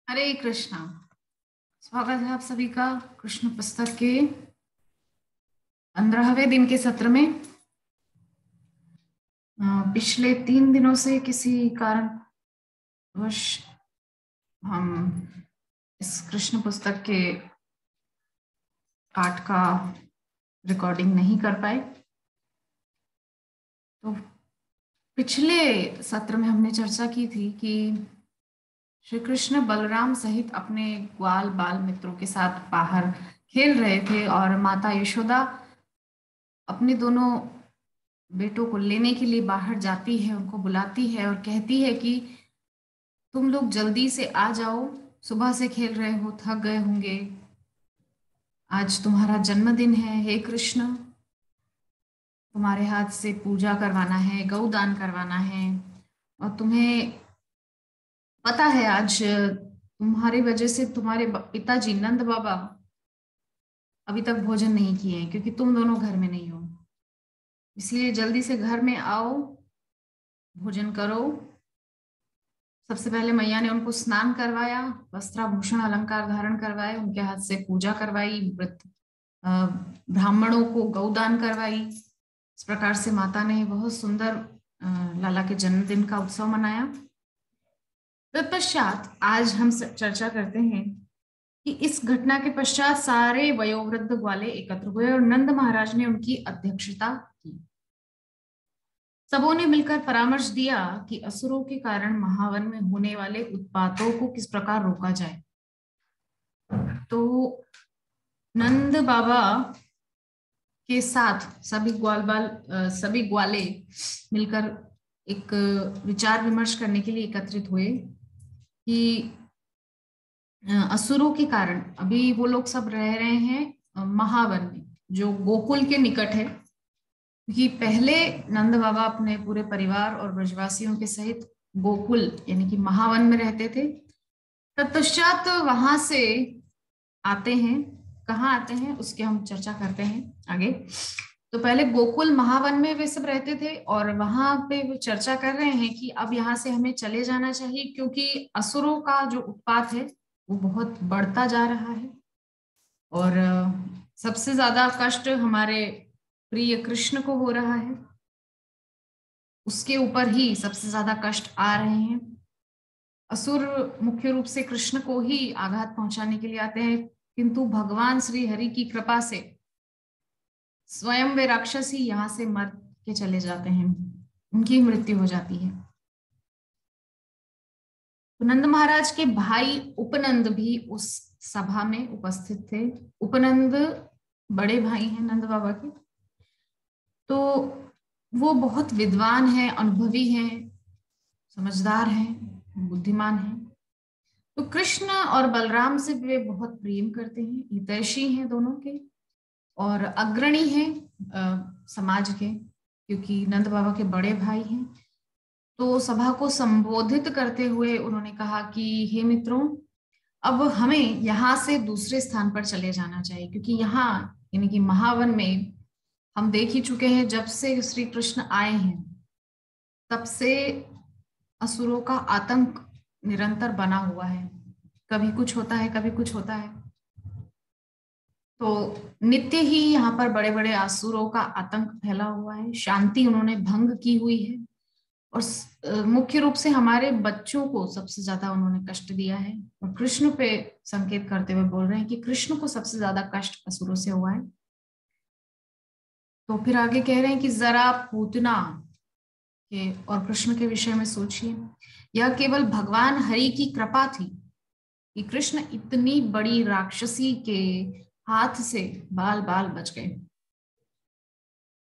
हरे कृष्णा। स्वागत है आप सभी का कृष्ण पुस्तक के 15वें दिन के सत्र में। पिछले 3 दिनों से किसी कारणवश हम इस कृष्ण पुस्तक के पाठ का रिकॉर्डिंग नहीं कर पाए। तो पिछले सत्र में हमने चर्चा की थी कि श्री कृष्ण बलराम सहित अपने ग्वाल बाल मित्रों के साथ बाहर खेल रहे थे और माता यशोदा अपने दोनों बेटों को लेने के लिए बाहर जाती है, उनको बुलाती है और कहती है कि तुम लोग जल्दी से आ जाओ, सुबह से खेल रहे हो, थक गए होंगे, आज तुम्हारा जन्मदिन है। हे कृष्ण, तुम्हारे हाथ से पूजा करवाना है, गौदान करवाना है। और तुम्हें पता है आज तुम्हारी वजह से तुम्हारे पिताजी नंद बाबा अभी तक भोजन नहीं किए हैं क्योंकि तुम दोनों घर में नहीं हो। इसलिए जल्दी से घर में आओ, भोजन करो। सबसे पहले मैया ने उनको स्नान करवाया, वस्त्राभूषण अलंकार धारण करवाए, उनके हाथ से पूजा करवाई, अ, ब्राह्मणों को गौदान करवाई। इस प्रकार से माता ने बहुत सुंदर लाला के जन्मदिन का उत्सव मनाया। तत्पश्चात आज हम चर्चा करते हैं कि इस घटना के पश्चात सारे वयोवृद्ध ग्वाले एकत्र हुए और नंद महाराज ने उनकी अध्यक्षता की। सबों ने मिलकर परामर्श दिया कि असुरों के कारण महावन में होने वाले उत्पातों को किस प्रकार रोका जाए। तो नंद बाबा के साथ सभी ग्वाले मिलकर एक विचार विमर्श करने के लिए एकत्रित हुए कि असुरों के कारण अभी वो लोग सब रह रहे हैं महावन में, जो गोकुल के निकट है। क्योंकि पहले नंद बाबा अपने पूरे परिवार और ब्रजवासियों के सहित गोकुल यानी कि महावन में रहते थे। तत्पश्चात वहां से आते हैं, कहाँ आते हैं उसके हम चर्चा करते हैं आगे। तो पहले गोकुल महावन में वे सब रहते थे और वहां पे वो चर्चा कर रहे हैं कि अब यहाँ से हमें चले जाना चाहिए क्योंकि असुरों का जो उत्पात है वो बहुत बढ़ता जा रहा है। और सबसे ज्यादा कष्ट हमारे प्रिय कृष्ण को हो रहा है, उसके ऊपर ही सबसे ज्यादा कष्ट आ रहे हैं। असुर मुख्य रूप से कृष्ण को ही आघात पहुंचाने के लिए आते हैं, किंतु भगवान श्री हरि की कृपा से स्वयं वे राक्षस ही यहाँ से मर के चले जाते हैं, उनकी मृत्यु हो जाती है। तो नंद महाराज के भाई उपनंद भी उस सभा में उपस्थित थे। उपनंद बड़े भाई हैं नंद बाबा के। तो वो बहुत विद्वान है, अनुभवी हैं, समझदार हैं, बुद्धिमान हैं। तो कृष्ण और बलराम से वे बहुत प्रेम करते हैं, हितैषी हैं दोनों के और अग्रणी हैं समाज के, क्योंकि नंद बाबा के बड़े भाई हैं। तो सभा को संबोधित करते हुए उन्होंने कहा कि हे मित्रों, अब हमें यहाँ से दूसरे स्थान पर चले जाना चाहिए क्योंकि यहाँ यानी कि महावन में हम देख ही चुके हैं, जब से श्री कृष्ण आए हैं तब से असुरों का आतंक निरंतर बना हुआ है। कभी कुछ होता है, कभी कुछ होता है। तो नित्य ही यहाँ पर बड़े बड़े असुरों का आतंक फैला हुआ है, शांति उन्होंने भंग की हुई है और मुख्य रूप से हमारे बच्चों को सबसे ज्यादा उन्होंने कष्ट दिया है। और कृष्ण पे संकेत करते हुए बोल रहे हैं कि कृष्ण को सबसे ज्यादा कष्ट असुरों से हुआ है। तो फिर आगे कह रहे हैं कि जरा पूतना के और कृष्ण के विषय में सोचिए। यह केवल भगवान हरि की कृपा थी कि कृष्ण इतनी बड़ी राक्षसी के हाथ से बाल बाल बच गए।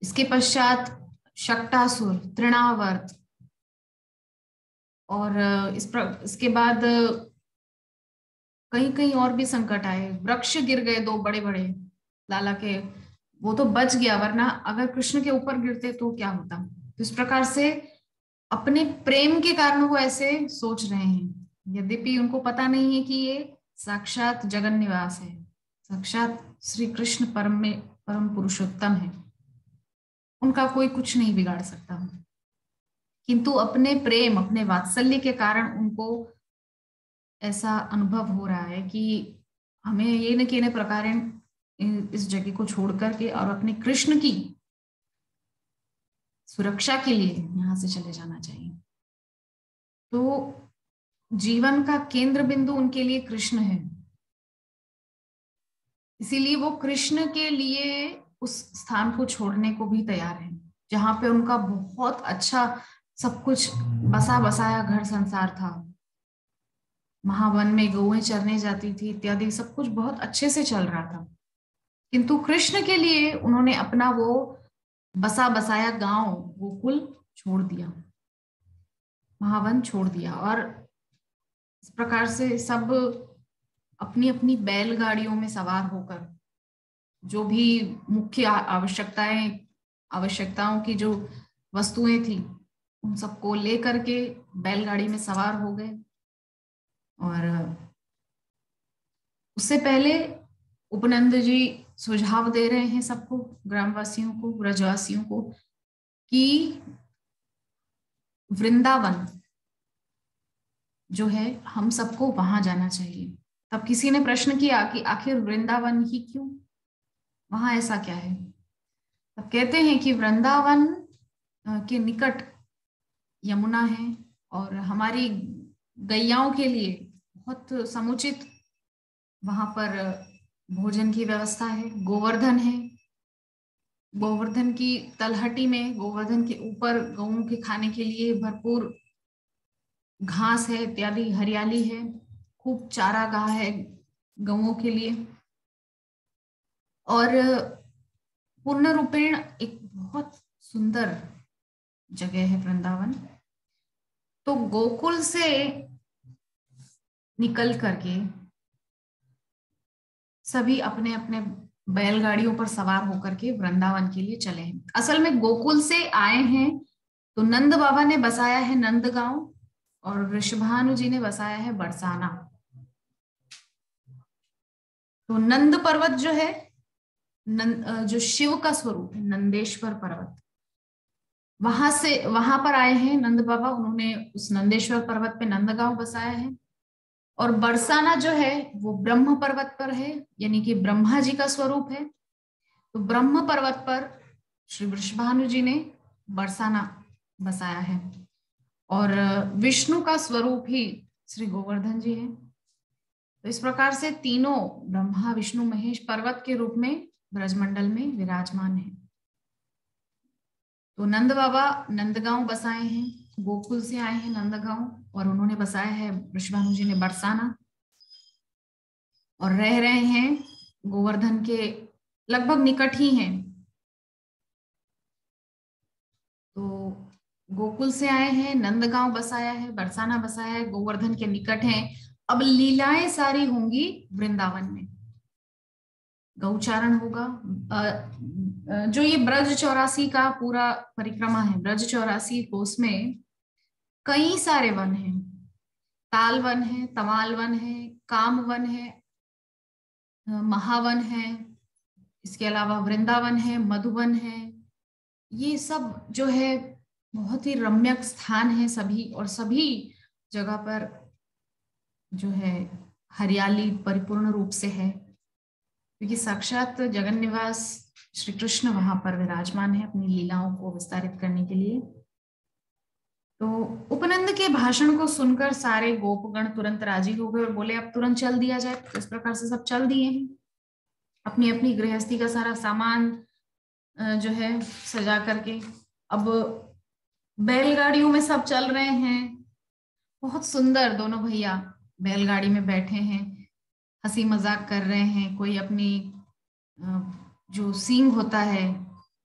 इसके पश्चात शक्टासुर, तृणावर्त और इसके बाद कहीं कहीं और भी संकट आए। वृक्ष गिर गए दो बड़े बड़े लाला के, वो तो बच गया, वरना अगर कृष्ण के ऊपर गिरते तो क्या होता। तो इस प्रकार से अपने प्रेम के कारण वो ऐसे सोच रहे हैं, यद्यपि उनको पता नहीं है कि ये साक्षात जगन निवास है, साक्षात श्री कृष्ण परम पुरुषोत्तम है, उनका कोई कुछ नहीं बिगाड़ सकता। किंतु अपने प्रेम, अपने वात्सल्य के कारण उनको ऐसा अनुभव हो रहा है कि हमें ये न कहने प्रकार इस जगह को छोड़ करके और अपने कृष्ण की सुरक्षा के लिए यहाँ से चले जाना चाहिए। तो जीवन का केंद्र बिंदु उनके लिए कृष्ण है, इसीलिए वो कृष्ण के लिए उस स्थान को छोड़ने को भी तैयार है जहां पे उनका बहुत अच्छा सब कुछ बसा बसाया घर संसार था, महावन में गौएं चरने जाती थी इत्यादि, सब कुछ बहुत अच्छे से चल रहा था। किंतु कृष्ण के लिए उन्होंने अपना वो बसा बसाया गांव गोकुल छोड़ दिया, महावन छोड़ दिया, और इस प्रकार से सब अपनी अपनी बैलगाड़ियों में सवार होकर जो भी मुख्य आवश्यकताओं की जो वस्तुएं थी उन सबको लेकर के बैलगाड़ी में सवार हो गए। और उससे पहले उपनंद जी सुझाव दे रहे हैं सबको, ग्रामवासियों को, ब्रजवासियों को, कि वृंदावन जो है हम सबको वहां जाना चाहिए। तब किसी ने प्रश्न किया कि आखिर वृंदावन ही क्यों, वहां ऐसा क्या है? तब कहते हैं कि वृंदावन के निकट यमुना है और हमारी गैयाओं के लिए बहुत समुचित वहां पर भोजन की व्यवस्था है, गोवर्धन है, गोवर्धन की तलहटी में, गोवर्धन के ऊपर गौओं के खाने के लिए भरपूर घास है इत्यादि, हरियाली है, खूब चारागाह है गौओं के लिए, और पूर्ण रूपेण एक बहुत सुंदर जगह है वृंदावन। तो गोकुल से निकल करके सभी अपने अपने बैलगाड़ियों पर सवार होकर के वृंदावन के लिए चले हैं। असल में गोकुल से आए हैं तो नंद बाबा ने बसाया है नंदगांव और वृषभानु जी ने बसाया है बरसाना। तो नंद पर्वत जो है, जो शिव का स्वरूप है, नंदेश्वर पर्वत, वहां पर आए हैं नंद बाबा, उन्होंने उस नंदेश्वर पर्वत पे नंदगांव बसाया है। और बरसाना जो है वो ब्रह्म पर्वत पर है, यानी कि ब्रह्मा जी का स्वरूप है। तो ब्रह्म पर्वत पर श्री वृषभानु जी ने बरसाना बसाया है, और विष्णु का स्वरूप ही श्री गोवर्धन जी है। तो इस प्रकार से तीनों ब्रह्मा विष्णु महेश पर्वत के रूप में ब्रजमंडल में विराजमान है। तो नंद बाबा नंदगांव बसाए हैं, गोकुल से आए हैं नंदगांव, और उन्होंने बसाया है वृषभानु जी ने बरसाना, और रह रहे हैं गोवर्धन के लगभग निकट ही हैं। तो गोकुल से आए हैं, नंदगांव बसाया है, बरसाना बसाया है, गोवर्धन के निकट हैं। अब लीलाएं सारी होंगी वृंदावन में, गौचारण होगा। जो ये ब्रज 84 का पूरा परिक्रमा है, ब्रज 84 कोस में कई सारे वन हैं, ताल वन है, तमाल वन है, काम वन है, महावन है, इसके अलावा वृंदावन है, मधुवन है। ये सब जो है बहुत ही रम्यक स्थान है सभी, और सभी जगह पर जो है हरियाली परिपूर्ण रूप से है, क्योंकि साक्षात जगन निवास श्री कृष्ण वहां पर विराजमान है अपनी लीलाओं को विस्तारित करने के लिए। तो उपनंद के भाषण को सुनकर सारे गोपगण तुरंत राजी हो गए और बोले अब तुरंत चल दिया जाए। तो इस प्रकार से सब चल दिए हैं, अपनी अपनी गृहस्थी का सारा सामान जो है सजा करके अब बैलगाड़ियों में सब चल रहे हैं। बहुत सुंदर दोनों भैया बैलगाड़ी में बैठे हैं, हंसी मजाक कर रहे हैं, कोई अपनी जो सींग होता है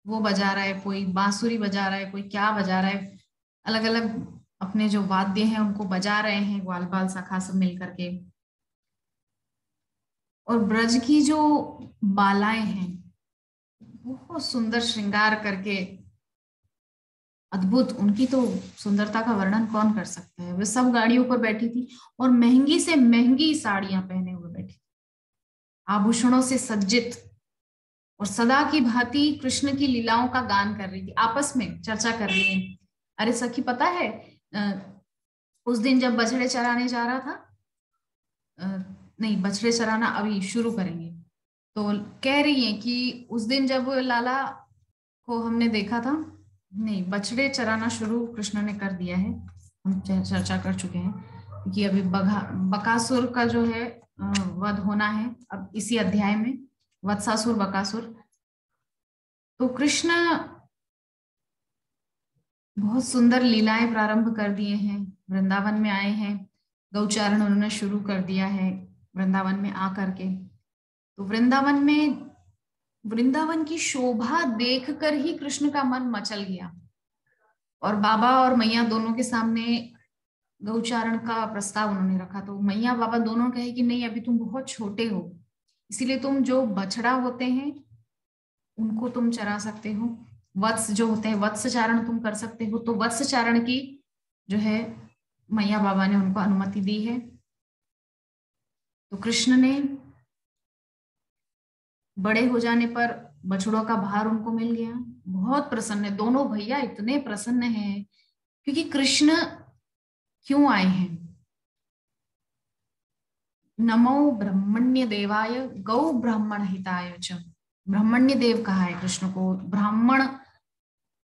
वो बजा रहा है, कोई बांसुरी बजा रहा है, कोई क्या बजा रहा है, अलग अलग अपने जो वाद्य हैं उनको बजा रहे हैं, ग्वाल बाल सखा सब मिल करके। और ब्रज की जो बालाएं हैं बहुत सुंदर श्रृंगार करके, अद्भुत, उनकी तो सुंदरता का वर्णन कौन कर सकता है। वे सब गाड़ियों पर बैठी थी और महंगी से महंगी साड़ियां पहने हुए बैठी, आभूषणों से सज्जित, और सदा की भांति कृष्ण की लीलाओं का गान कर रही थी, आपस में चर्चा कर रही है। अरे सखी पता है उस दिन जब बछड़े चराने जा रहा था नहीं, बछड़े चराना अभी शुरू करेंगे। तो कह रही हैं कि उस दिन जब लाला को हमने देखा था, नहीं, बछड़े चराना शुरू कृष्ण ने कर दिया है, हम चर्चा कर चुके हैं कि अभी बकासुर का जो है वध होना है अब इसी अध्याय में, वत्सासुर बकासुर। तो कृष्ण बहुत सुंदर लीलाएं प्रारंभ कर दिए हैं, वृंदावन में आए हैं, गौचारण उन्होंने शुरू कर दिया है वृंदावन में आकर के। तो वृंदावन की शोभा देखकर ही कृष्ण का मन मचल गया, और बाबा और मैया दोनों के सामने गौचारण का प्रस्ताव उन्होंने रखा। तो मैया बाबा दोनों कहे कि नहीं, अभी तुम बहुत छोटे हो, इसीलिए तुम जो बछड़ा होते हैं उनको तुम चरा सकते हो, वत्स जो होते हैं वत्स चारण तुम कर सकते हो। तो वत्स चारण की जो है मैया बाबा ने उनको अनुमति दी है। तो कृष्ण ने बड़े हो जाने पर बछड़ों का भार उनको मिल गया, बहुत प्रसन्न है दोनों भैया, इतने प्रसन्न हैं क्योंकि कृष्ण क्यों आए हैं। नमो ब्रह्मण्य देवाय गौ ब्राह्मण हिताय च, ब्रह्मण्य देव कहा है कृष्ण को, ब्राह्मण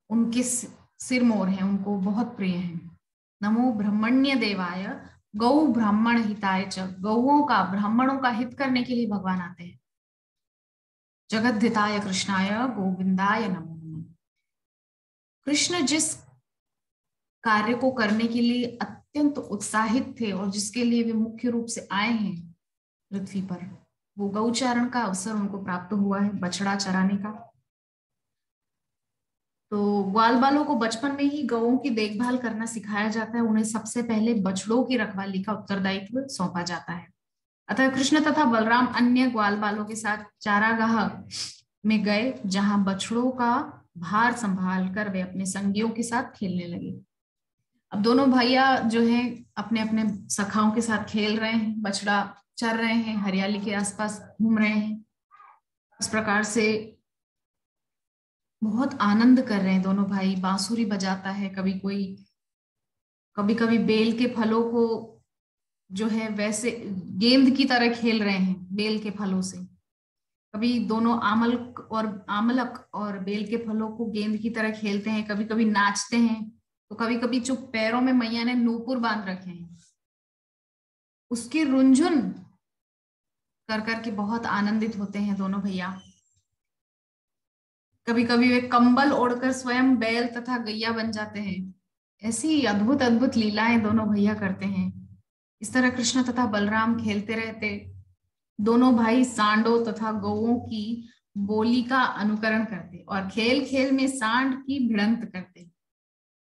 उनके सिर मोर हैं, उनको बहुत प्रिय हैं। नमो ब्रह्मण्य देवाय गौ ब्राह्मण हिताय च, गौओं का ब्राह्मणों का हित करने के लिए भगवान आते हैं। जगद्धिताय कृष्णाय गोविंदाय नमो नमः। कृष्ण जिस कार्य को करने के लिए अत्यंत उत्साहित थे और जिसके लिए वे मुख्य रूप से आए हैं पृथ्वी पर, वो गौचारण का अवसर उनको प्राप्त हुआ है, बछड़ा चराने का। तो ग्वाल बालों को बचपन में ही गौओं की देखभाल करना सिखाया जाता है, उन्हें सबसे पहले बछड़ों की रखवाली का उत्तरदायित्व सौंपा जाता है। अतः कृष्ण तथा बलराम अन्य ग्वाल बालों के साथ चारागाह में गए, जहां बछड़ों का भार संभाल कर वे अपने संगियों के साथ खेलने लगे। अब दोनों भैया जो हैं अपने अपने सखाओं के साथ खेल रहे हैं, बछड़ा चर रहे हैं, हरियाली के आसपास घूम रहे हैं, इस प्रकार से बहुत आनंद कर रहे हैं दोनों भाई। बांसुरी बजाता है कभी कोई, कभी कभी बेल के फलों को जो है वैसे गेंद की तरह खेल रहे हैं बेल के फलों से। कभी दोनों आमलक और बेल के फलों को गेंद की तरह खेलते हैं, कभी कभी नाचते हैं, तो कभी कभी जो पैरों में मैया ने नूपुर बांध रखे हैं उसकी रुंझुन कर करके बहुत आनंदित होते हैं दोनों भैया। कभी कभी वे कंबल ओढ़कर स्वयं बैल तथा गैया बन जाते हैं। ऐसी अद्भुत अद्भुत लीलाएं दोनों भैया करते हैं। इस तरह कृष्ण तथा बलराम खेलते रहते। दोनों भाई सांडों तथा गौओं की बोली का अनुकरण करते और खेल खेल में सांड की भिड़ंत करते।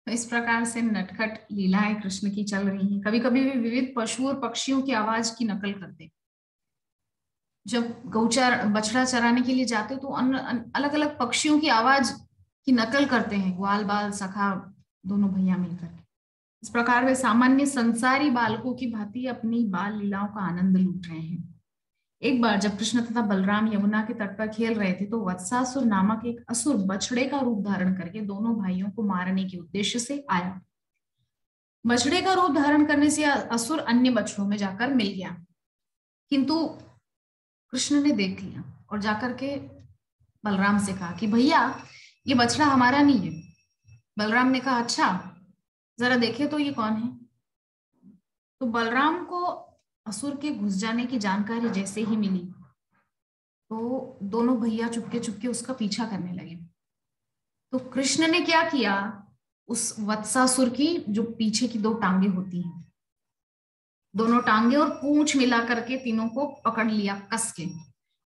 तो इस प्रकार से नटखट लीलाएं कृष्ण की चल रही हैं। कभी कभी वे विविध पशु और पक्षियों की आवाज की नकल करते। जब गौचार बछड़ा चराने के लिए जाते तो अलग अलग पक्षियों की आवाज की नकल करते हैं, ग्वाल बाल सखा दोनों भैया मिलकर। इस प्रकार वे सामान्य संसारी बालकों की भांति अपनी बाल लीलाओं का आनंद लूट रहे हैं। एक बार जब कृष्ण तथा बलराम यमुना के तट पर खेल रहे थे तो वत्सासुर नामक एक असुर बछड़े का रूप धारण करके दोनों भाइयों को मारने के उद्देश्य से आया। बछड़े का रूप धारण करने से असुर अन्य बछड़ों में जाकर मिल गया, किंतु कृष्ण ने देख लिया और जाकर के बलराम से कहा कि भैया ये बछड़ा हमारा नहीं है। बलराम ने कहा अच्छा जरा देखे तो ये कौन है। तो बलराम को असुर के घुस जाने की जानकारी जैसे ही मिली तो दोनों भैया चुपके चुपके उसका पीछा करने लगे। तो कृष्ण ने क्या किया, उस वत्सासुर की जो पीछे की दो टांगे होती हैं, दोनों टांगे और पूंछ मिला करके तीनों को पकड़ लिया कस के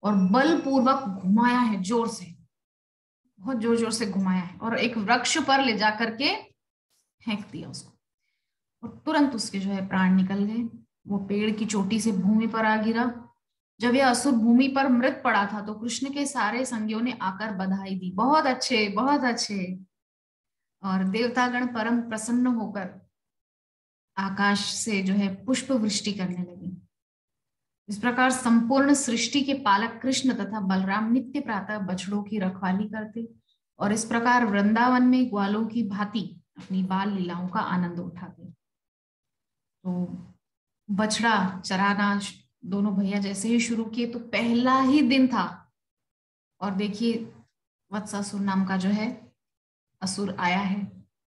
और बलपूर्वक घुमाया है, जोर से, बहुत जोर जोर से घुमाया है और एक वृक्ष पर ले जाकर के फेंक दिया उसको और तुरंत उसके जो है प्राण निकल गए। वो पेड़ की चोटी से भूमि पर आ गिरा। जब यह असुर भूमि पर मृत पड़ा था तो कृष्ण के सारे संगियों ने आकर बधाई दी, बहुत अच्छे बहुत अच्छे। और देवतागण परम प्रसन्न होकर आकाश से जो है पुष्प वृष्टि करने लगे। इस प्रकार संपूर्ण सृष्टि के पालक कृष्ण तथा बलराम नित्य प्रातः बछड़ों की रखवाली करते और इस प्रकार वृंदावन में ग्वालों की भांति अपनी बाल लीलाओं का आनंद उठाते। तो बछड़ा चराना दोनों भैया जैसे ही शुरू किए, तो पहला ही दिन था और देखिए वत्सासुर नाम का जो है असुर आया है,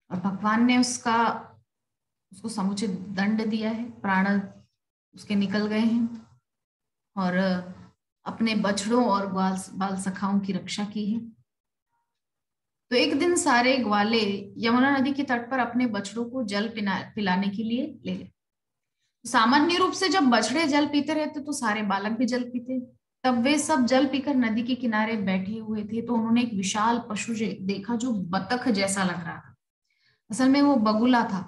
और भगवान ने उसको समुचित दंड दिया है, प्राण उसके निकल गए हैं, और अपने बछड़ों और बाल बाल सखाओं की रक्षा की है। तो एक दिन सारे ग्वाले यमुना नदी के तट पर अपने बछड़ों को जल पिलाने के लिए ले गए। सामान्य रूप से जब बछड़े जल पीते रहते तो सारे बालक भी जल पीते। तब वे सब जल पीकर नदी के किनारे बैठे हुए थे, तो उन्होंने एक विशाल पशु देखा जो बतख जैसा लग रहा था। असल में वो बगुला था,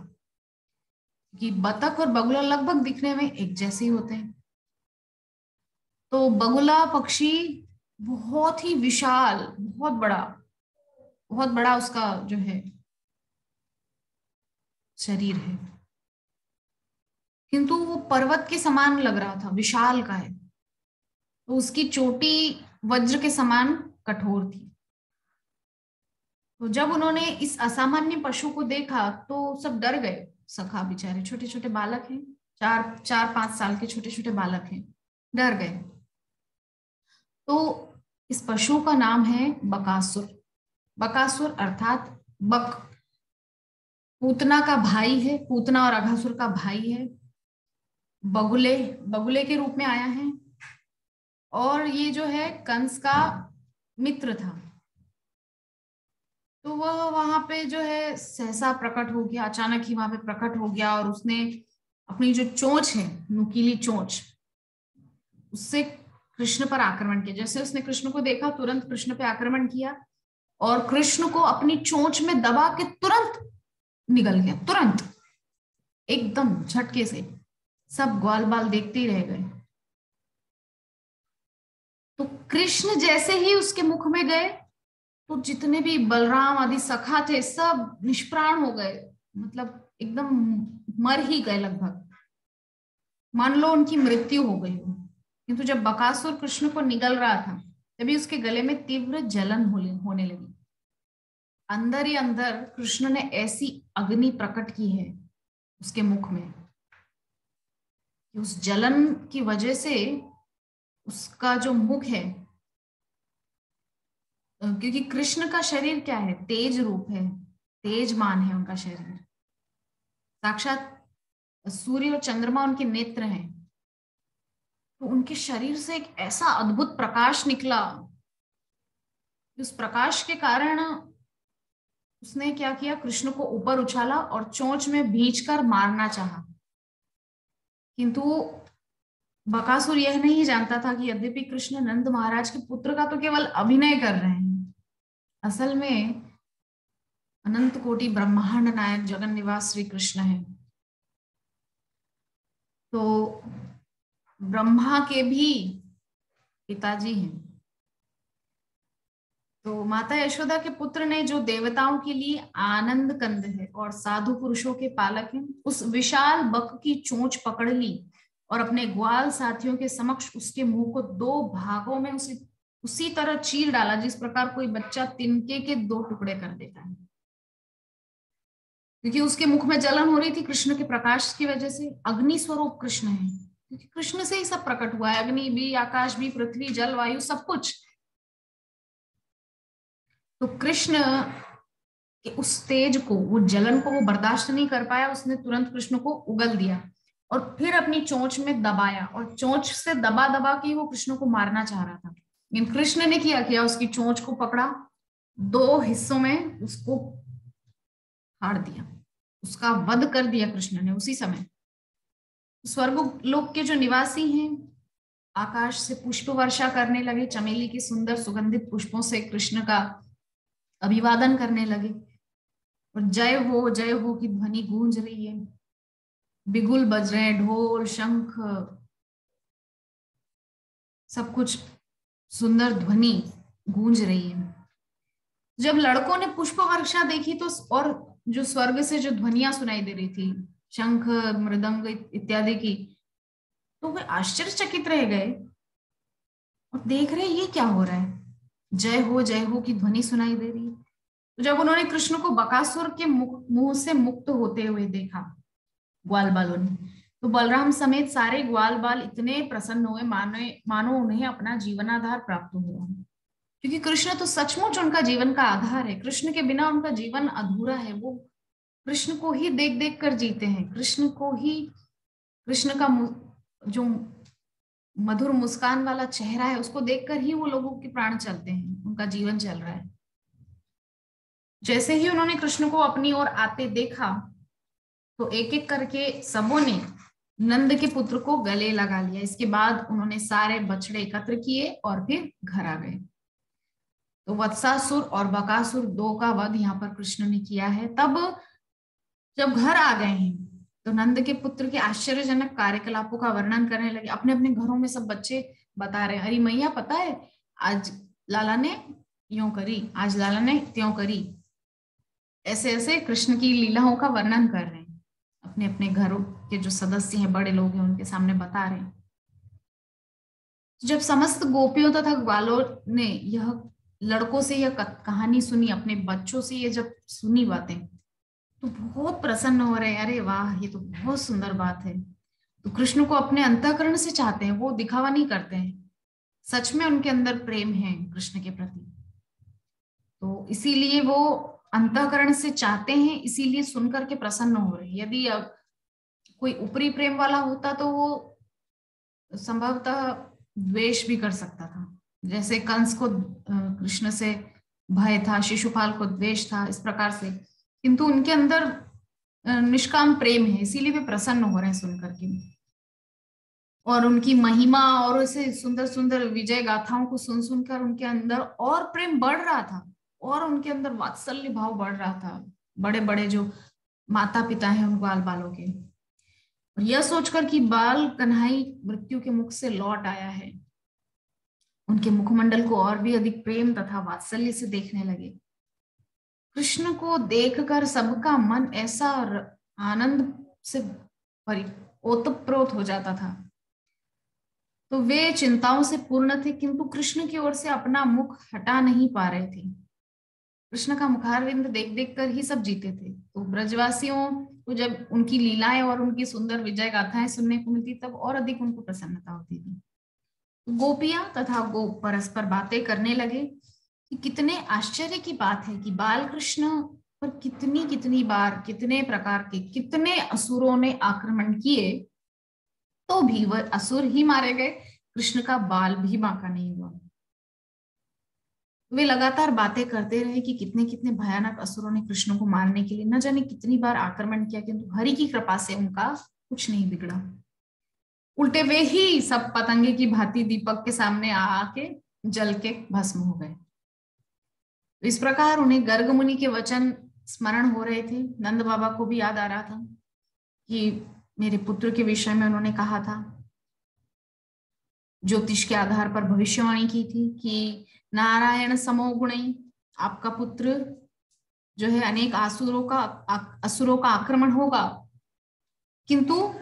कि बतख और बगुला लगभग दिखने में एक जैसे ही होते हैं। तो बगुला पक्षी बहुत ही विशाल, बहुत बड़ा उसका जो है शरीर है, किंतु वो पर्वत के समान लग रहा था, विशाल का है। तो उसकी चोटी वज्र के समान कठोर थी। तो जब उन्होंने इस असामान्य पशु को देखा तो सब डर गए। सखा बेचारे छोटे छोटे बालक हैं, 4-5 साल के छोटे छोटे बालक हैं, डर गए। तो इस पशु का नाम है बकासुर। बकासुर अर्थात बक पूतना का भाई है, पूतना और अघासुर का भाई है। बगुले बगुले के रूप में आया है, और ये जो है कंस का मित्र था। तो वह वहां पे जो है सहसा प्रकट हो गया, अचानक ही वहां पे प्रकट हो गया, और उसने अपनी जो चोंच है, नुकीली चोंच, उससे कृष्ण पर आक्रमण किया। जैसे उसने कृष्ण को देखा, तुरंत कृष्ण पे आक्रमण किया, और कृष्ण को अपनी चोंच में दबा के तुरंत निगल गया, तुरंत एकदम झटके से। सब ग्वाल बाल देखते ही रह गए। तो कृष्ण जैसे ही उसके मुख में गए, तो जितने भी बलराम आदि सखा थे सब निष्प्राण हो गए, मतलब एकदम मर ही गए लगभग, मान लो उनकी मृत्यु हो गई हो। किंतु जब बकासुर कृष्ण को निगल रहा था, तभी उसके गले में तीव्र जलन होने लगी। अंदर ही अंदर कृष्ण ने ऐसी अग्नि प्रकट की है उसके मुख में कि उस जलन की वजह से उसका जो मुख है, क्योंकि कृष्ण का शरीर क्या है, तेज रूप है, तेजमान है उनका शरीर, साक्षात सूर्य और चंद्रमा उनके नेत्र हैं। तो उनके शरीर से एक ऐसा अद्भुत प्रकाश निकला, उस प्रकाश के कारण उसने क्या किया, कृष्ण को ऊपर उछाला और चोंच में भींचकर मारना चाहा। किंतु बकासुर यह नहीं जानता था कि यद्यपि कृष्ण नंद महाराज के पुत्र का तो केवल अभिनय कर रहे हैं, असल में अनंत कोटि ब्रह्मांड नायक जगन निवास श्री कृष्ण है। तो ब्रह्मा के भी पिताजी हैं। तो माता यशोदा के पुत्र ने, जो देवताओं के लिए आनंद कंद है और साधु पुरुषों के पालक हैं, उस विशाल बक की चोंच पकड़ ली और अपने ग्वाल साथियों के समक्ष उसके मुंह को 2 भागों में उसी तरह चीर डाला जिस प्रकार कोई बच्चा तिनके के 2 टुकड़े कर देता है। क्योंकि उसके मुख में जलन हो रही थी कृष्ण के प्रकाश की वजह से। अग्नि स्वरूप कृष्ण है, क्योंकि कृष्ण से ही सब प्रकट हुआ है, अग्नि भी, आकाश भी, पृथ्वी, जल, वायु, सब कुछ। तो कृष्ण के उस तेज को, वो जलन को वो बर्दाश्त नहीं कर पाया, उसने तुरंत कृष्ण को उगल दिया और फिर अपनी चोंच में दबाया, और चोंच से दबा दबा के वो कृष्ण को मारना चाह रहा था। लेकिन कृष्ण ने क्या किया, उसकी चोंच को पकड़ा, 2 हिस्सों में उसको फाड़ दिया, उसका वध कर दिया कृष्ण ने उसी समय। स्वर्ग लोक के जो निवासी हैं आकाश से पुष्प वर्षा करने लगे, चमेली के सुंदर सुगंधित पुष्पों से कृष्ण का अभिवादन करने लगे, और जय हो की ध्वनि गूंज रही है, बिगुल बज रहे हैं, ढोल शंख, सब कुछ सुंदर ध्वनि गूंज रही है। जब लड़कों ने पुष्प वर्षा देखी तो, और जो स्वर्ग से जो ध्वनियां सुनाई दे रही थी, शंख मृदंग इत्यादि की, तो वे आश्चर्यचकित रह गए और देख रहे ये क्या हो रहा है, जय हो की ध्वनि सुनाई दे रही है। तो जब उन्होंने कृष्ण को बकासुर के मुंह से मुक्त होते हुए देखा, ग्वाल बालों ने, तो बलराम समेत सारे ग्वाल बाल इतने प्रसन्न हुए, मानो उन्हें अपना जीवनाधार प्राप्त हुआ। क्योंकि कृष्ण तो सचमुच उनका जीवन का आधार है। कृष्ण के बिना उनका जीवन अधूरा है। वो कृष्ण को ही देख देख कर जीते हैं, कृष्ण को ही, कृष्ण का जो मधुर मुस्कान वाला चेहरा है उसको देखकर ही वो लोगों के प्राण चलते हैं, उनका जीवन चल रहा है। जैसे ही उन्होंने कृष्ण को अपनी ओर आते देखा तो एक एक करके सबों ने नंद के पुत्र को गले लगा लिया। इसके बाद उन्होंने सारे बछड़े एकत्र किए और फिर घर आ गए। तो वत्सासुर और बकासुर दो का वध यहाँ पर कृष्ण ने किया है। तब जब घर आ गए हैं तो नंद के पुत्र के आश्चर्यजनक कार्यकलापों का वर्णन करने लगे। अपने अपने घरों में सब बच्चे बता रहे हैं, अरे मैया पता है आज लाला ने यूं करी, आज लाला ने त्यों करी। ऐसे ऐसे कृष्ण की लीलाओं का वर्णन कर रहे हैं, अपने अपने घरों के जो सदस्य हैं, बड़े लोग हैं, उनके सामने बता रहे हैं। जब समस्त गोपियों तथा ग्वालों ने यह लड़कों से यह कहानी सुनी, अपने बच्चों से ये जब सुनी बातें, तो बहुत प्रसन्न हो रहे हैं। अरे वाह, ये तो बहुत सुंदर बात है। तो कृष्ण को अपने अंतःकरण से चाहते हैं, वो दिखावा नहीं करते हैं, सच में उनके अंदर प्रेम है कृष्ण के प्रति। तो इसीलिए वो अंतःकरण से चाहते हैं, इसीलिए सुनकर के प्रसन्न हो रहे हैं। यदि अब कोई ऊपरी प्रेम वाला होता तो वो संभवतः द्वेष भी कर सकता था। जैसे कंस को कृष्ण से भय था, शिशुपाल को द्वेष था, इस प्रकार से। किंतु उनके अंदर निष्काम प्रेम है, इसीलिए वे प्रसन्न हो रहे हैं सुनकर के। और उनकी महिमा और ऐसे सुंदर सुंदर विजय गाथाओं को सुन सुनकर उनके अंदर और प्रेम बढ़ रहा था, और उनके अंदर वात्सल्य भाव बढ़ रहा था, बड़े बड़े जो माता पिता हैं उन बाल बालों के। और यह सोचकर कि बाल कन्हई मृत्यु के मुख से लौट आया है, उनके मुखमंडल को और भी अधिक प्रेम तथा वात्सल्य से देखने लगे। कृष्ण को देखकर सबका मन ऐसा आनंद से ओतप्रोत हो जाता था। तो वे चिंताओं से पूर्ण थे, किंतु कृष्ण की ओर से अपना मुख हटा नहीं पा रहे थे। कृष्ण का मुखारविंद देख देख कर ही सब जीते थे। तो ब्रजवासियों को जब उनकी लीलाएं और उनकी सुंदर विजय गाथाएं सुनने को मिलती, तब और अधिक उनको प्रसन्नता होती थी। गोपियां तथा गोप परस्पर बातें करने लगे कि कितने आश्चर्य की बात है कि बाल कृष्ण पर कितनी कितनी बार, कितने प्रकार के, कितने असुरों ने आक्रमण किए, तो भी वह असुर ही मारे गए, कृष्ण का बाल भी बांका नहीं हुआ। वे लगातार बातें करते रहे कि कितने कितने भयानक असुरों ने कृष्ण को मारने के लिए न जाने कितनी बार आक्रमण किया, किंतु हरि की कृपा से उनका कुछ नहीं बिगड़ा। उल्टे वे ही सब पतंगे की भांति दीपक के सामने आके जल के भस्म हो गए। इस प्रकार उन्हें गर्ग मुनि के वचन स्मरण हो रहे थे। नंद बाबा को भी याद आ रहा था कि मेरे पुत्र के विषय में उन्होंने कहा था, ज्योतिष के आधार पर भविष्यवाणी की थी कि नारायण समो गुणी, आपका पुत्र जो है अनेक असुरों का आक्रमण होगा, किंतु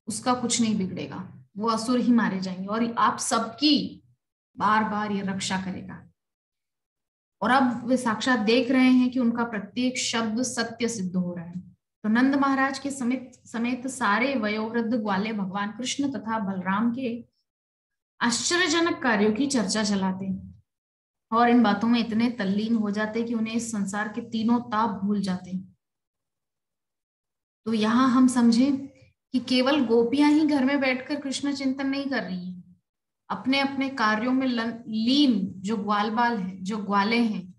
उसका कुछ नहीं बिगड़ेगा, वो असुर ही मारे जाएंगे और आप सबकी बार बार ये रक्षा करेगा। और अब वे साक्षात देख रहे हैं कि उनका प्रत्येक शब्द सत्य सिद्ध हो रहा है। तो नंद महाराज के समेत सारे वयोवृद्ध ग्वाले भगवान कृष्ण तथा बलराम के आश्चर्यजनक कार्यों की चर्चा चलाते और इन बातों में इतने तल्लीन हो जाते कि उन्हें इस संसार के तीनों ताप भूल जाते। तो यहाँ हम समझे कि केवल गोपियां ही घर में बैठकर कृष्ण चिंतन नहीं कर रही हैं, अपने अपने कार्यों में लीन जो ग्वाल बाल है, जो ग्वाले हैं,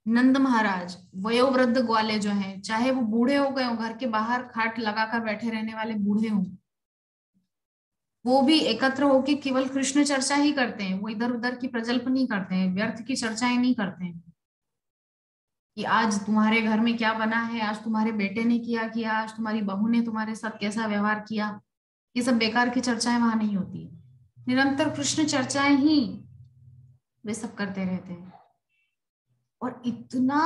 नंद महाराज, वयोवृद्ध ग्वाले जो हैं, चाहे वो बूढ़े हो गए हो, घर के बाहर खाट लगाकर बैठे रहने वाले बूढ़े हों, वो भी एकत्र होकर केवल कृष्ण चर्चा ही करते हैं। वो इधर उधर की प्रजल्प नहीं करते हैं, व्यर्थ की चर्चाएं नहीं करते हैं कि आज तुम्हारे घर में क्या बना है, आज तुम्हारे बेटे ने क्या किया, आज तुम्हारी बहू ने तुम्हारे साथ कैसा व्यवहार किया। ये सब बेकार की चर्चाएं वहां नहीं होती। निरंतर कृष्ण चर्चाएं ही वे सब करते रहते हैं और इतना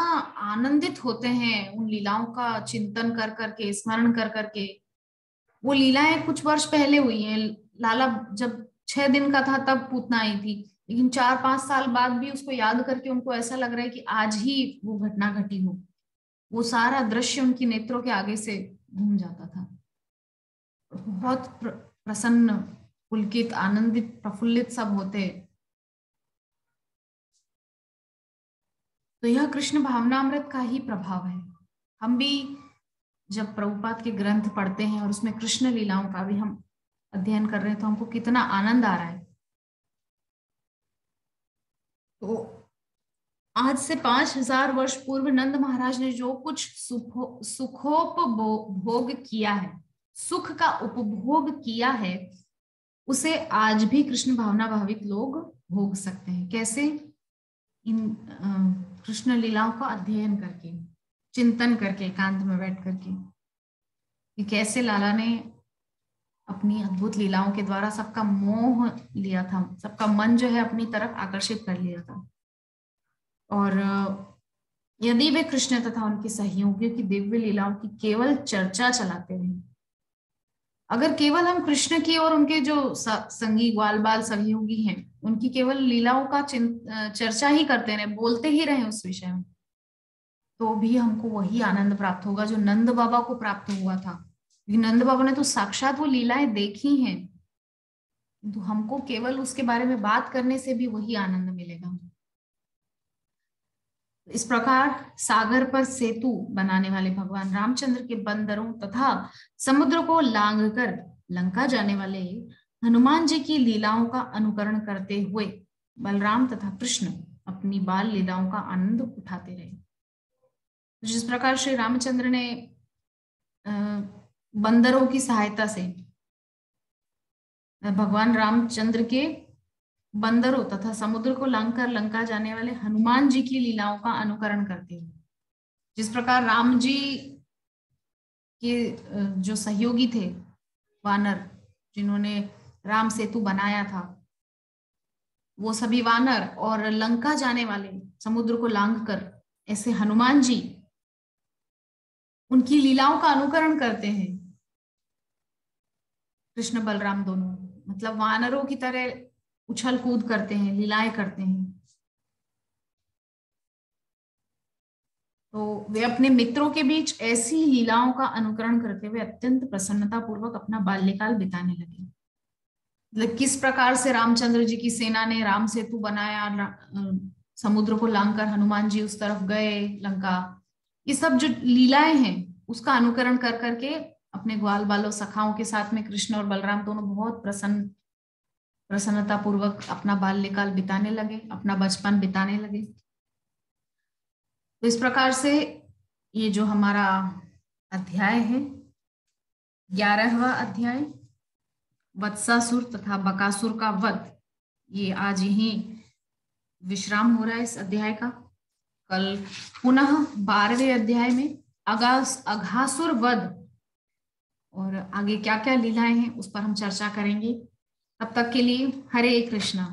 आनंदित होते हैं उन लीलाओं का चिंतन कर करके, स्मरण कर करके। वो लीलाएं कुछ वर्ष पहले हुई हैं। लाला जब 6 दिन का था तब पूतना आई थी, लेकिन 4-5 साल बाद भी उसको याद करके उनको ऐसा लग रहा है कि आज ही वो घटना घटी हो। वो सारा दृश्य उनकी नेत्रों के आगे से घूम जाता था। बहुत प्रसन्न, पुलकित, आनंदित, प्रफुल्लित सब होते। तो यह कृष्ण भावनामृत का ही प्रभाव है। हम भी जब प्रभुपाद के ग्रंथ पढ़ते हैं और उसमें कृष्ण लीलाओं का भी हम अध्ययन कर रहे हैं तो हमको कितना आनंद आ रहा है। तो आज से 5000 वर्ष पूर्व नंद महाराज ने जो कुछ सुखोपभोग किया है, सुख का उपभोग किया है, उसे आज भी कृष्ण भावना भावित लोग भोग सकते हैं। कैसे? इन कृष्ण लीलाओं का अध्ययन करके, चिंतन करके, एकांत में बैठ करके, कि कैसे लाला ने अपनी अद्भुत लीलाओं के द्वारा सबका मोह लिया था, सबका मन जो है अपनी तरफ आकर्षित कर लिया था। और यदि वे कृष्ण तथा उनके सहयोगियों की दिव्य लीलाओं की केवल चर्चा चलाते रहे, अगर केवल हम कृष्ण की और उनके जो संगी ग्वाल बाल सहयोगी हैं उनकी केवल लीलाओं का चर्चा ही करते रहे, बोलते ही रहे उस विषय में, तो भी हमको वही आनंद प्राप्त होगा जो नंद बाबा को प्राप्त हुआ था। क्योंकि नंद बाबा ने तो साक्षात वो लीलाएं देखी हैं, तो हमको केवल उसके बारे में बात करने से भी वही आनंद मिलेगा। इस प्रकार सागर पर सेतु बनाने वाले भगवान रामचंद्र के बंदरों तथा समुद्र को लांघकर लंका जाने वाले हनुमान जी की लीलाओं का अनुकरण करते हुए बलराम तथा कृष्ण अपनी बाल लीलाओं का आनंद उठाते रहे। जिस प्रकार श्री रामचंद्र ने बंदरों की सहायता से भगवान रामचंद्र के बंदरों तथा समुद्र को लांघकर लंका जाने वाले हनुमान जी की लीलाओं का अनुकरण करते हैं, जिस प्रकार राम जी के जो सहयोगी थे वानर, जिन्होंने राम सेतु बनाया था, वो सभी वानर और लंका जाने वाले समुद्र को लांघकर ऐसे हनुमान जी उनकी लीलाओं का अनुकरण करते हैं। कृष्ण बलराम दोनों मतलब वानरों की तरह उछल कूद करते हैं, लीलाएं करते हैं। तो वे अपने मित्रों के बीच ऐसी लीलाओं का अनुकरण करते हुए अत्यंत प्रसन्नता पूर्वक अपना बाल्यकाल बिताने लगे। मतलब किस प्रकार से रामचंद्र जी की सेना ने राम सेतु बनाया, समुद्र को लांघकर हनुमान जी उस तरफ गए लंका, ये सब जो लीलाएं हैं उसका अनुकरण कर करके अपने ग्वाल बालों सखाओं के साथ में कृष्ण और बलराम दोनों बहुत प्रसन्नता पूर्वक अपना बाल्यकाल बिताने लगे, अपना बचपन बिताने लगे। तो इस प्रकार से ये जो हमारा अध्याय है 11वां अध्याय वत्सासुर तथा बकासुर का वध, ये आज यही विश्राम हो रहा है इस अध्याय का। कल पुनः 12वें अध्याय में अघासुर वध और आगे क्या क्या लीलाएं हैं उस पर हम चर्चा करेंगे। तब तक के लिए हरे कृष्णा।